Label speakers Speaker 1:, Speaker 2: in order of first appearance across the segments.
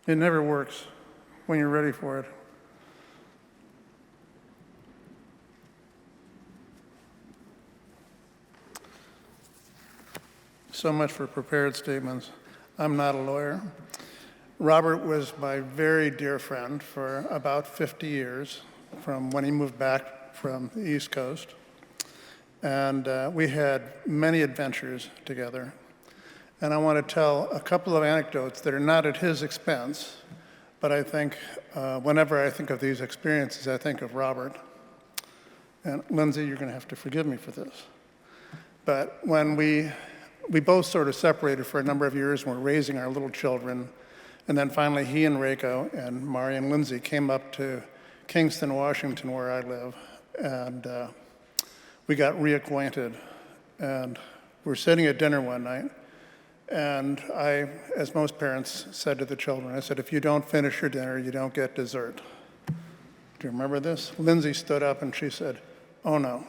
Speaker 1: It never works when you're ready for it. So much for prepared statements. I'm not a lawyer. Robert was my very dear friend for about 50 years, from when he moved back from the East Coast. And we had many adventures together. And I want to tell a couple of anecdotes that are not at his expense, but I think whenever I think of these experiences, I think of Robert. And Lindsay, you're going to have to forgive me for this. But when we both sort of separated for a number of years and were raising our little children, and then finally he and Reiko and Mari and Lindsay came up to Kingston, Washington, where I live, and we got reacquainted. And we were sitting at dinner one night, and I, as most parents, said to the children, I said, if you don't finish your dinner, you don't get dessert. Do you remember this? Lindsay stood up and she said, oh no,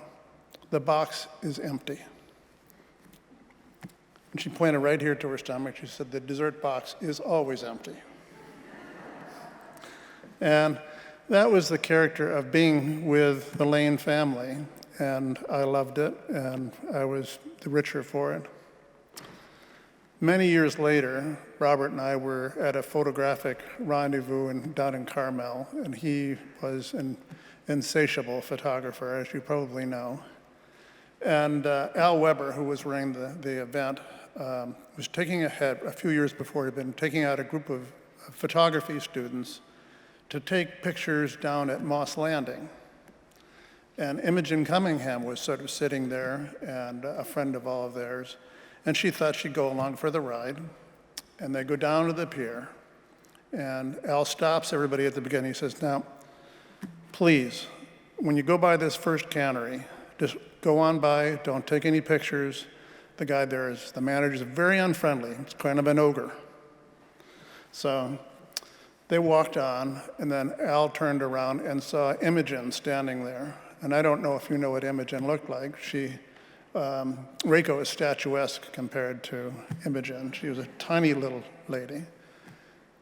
Speaker 1: the box is empty. And she pointed right here to her stomach. She said, the dessert box is always empty. And that was the character of being with the Lane family. And I loved it, and I was the richer for it. Many years later, Robert and I were at a photographic rendezvous down in Carmel, and he was an insatiable photographer, as you probably know. And Al Weber, who was running the event, was taking ahead, a few years before, he'd been taking out a group of photography students to take pictures down at Moss Landing. And Imogen Cunningham was sort of sitting there, and a friend of all of theirs, and she thought she'd go along for the ride. And they go down to the pier, and Al stops everybody at the beginning. He says, now, please, when you go by this first cannery, just go on by, don't take any pictures. The guy there is, the manager is very unfriendly. It's kind of an ogre. So they walked on, and then Al turned around and saw Imogen standing there. And I don't know if you know what Imogen looked like. Reiko is statuesque compared to Imogen. She was a tiny little lady.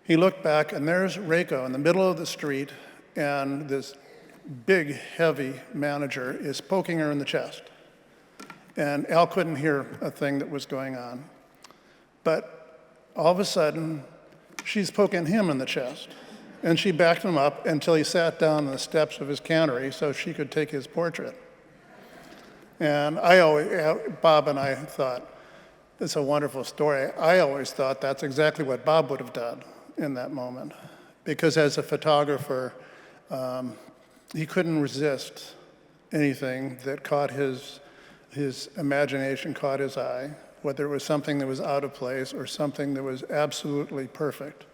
Speaker 1: He looked back, and there's Reiko in the middle of the street, and this big, heavy manager is poking her in the chest. And Al couldn't hear a thing that was going on. But all of a sudden, she's poking him in the chest. And she backed him up until he sat down on the steps of his cannery so she could take his portrait. And Bob and I thought, it's a wonderful story. I always thought that's exactly what Bob would have done in that moment. Because as a photographer, he couldn't resist anything that caught his imagination, caught his eye, whether it was something that was out of place or something that was absolutely perfect.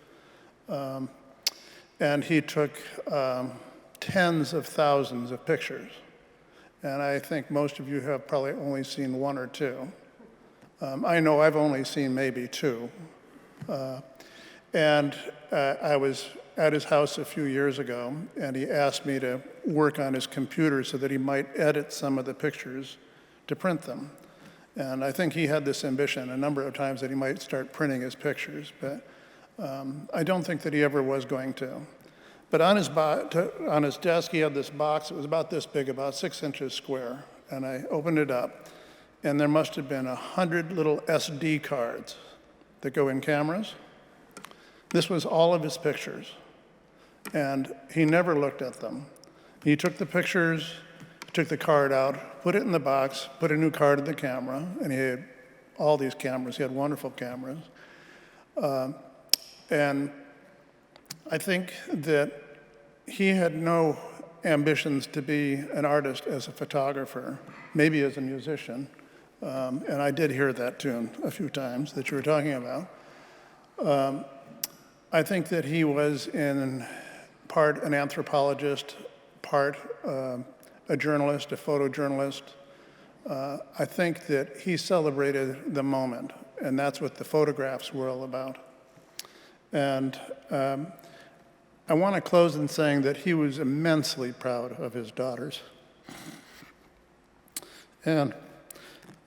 Speaker 1: And he took tens of thousands of pictures. And I think most of you have probably only seen one or two. I know I've only seen maybe two. And I was at his house a few years ago, and he asked me to work on his computer so that he might edit some of the pictures to print them. And I think he had this ambition a number of times that he might start printing his pictures, but I don't think that he ever was going to. But on his desk, he had this box. It was about this big, about 6 inches square. And I opened it up, and there must have been 100 little SD cards that go in cameras. This was all of his pictures. And he never looked at them. He took the pictures, took the card out, put it in the box, put a new card in the camera, and he had all these cameras. He had wonderful cameras. And I think that he had no ambitions to be an artist as a photographer, maybe as a musician. And I did hear that tune a few times that you were talking about. I think that he was in part an anthropologist, part a journalist, a photojournalist. I think that he celebrated the moment, and that's what the photographs were all about. And I want to close in saying that he was immensely proud of his daughters. And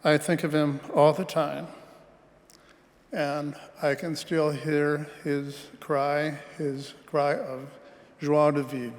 Speaker 1: I think of him all the time. And I can still hear his cry of joie de vivre.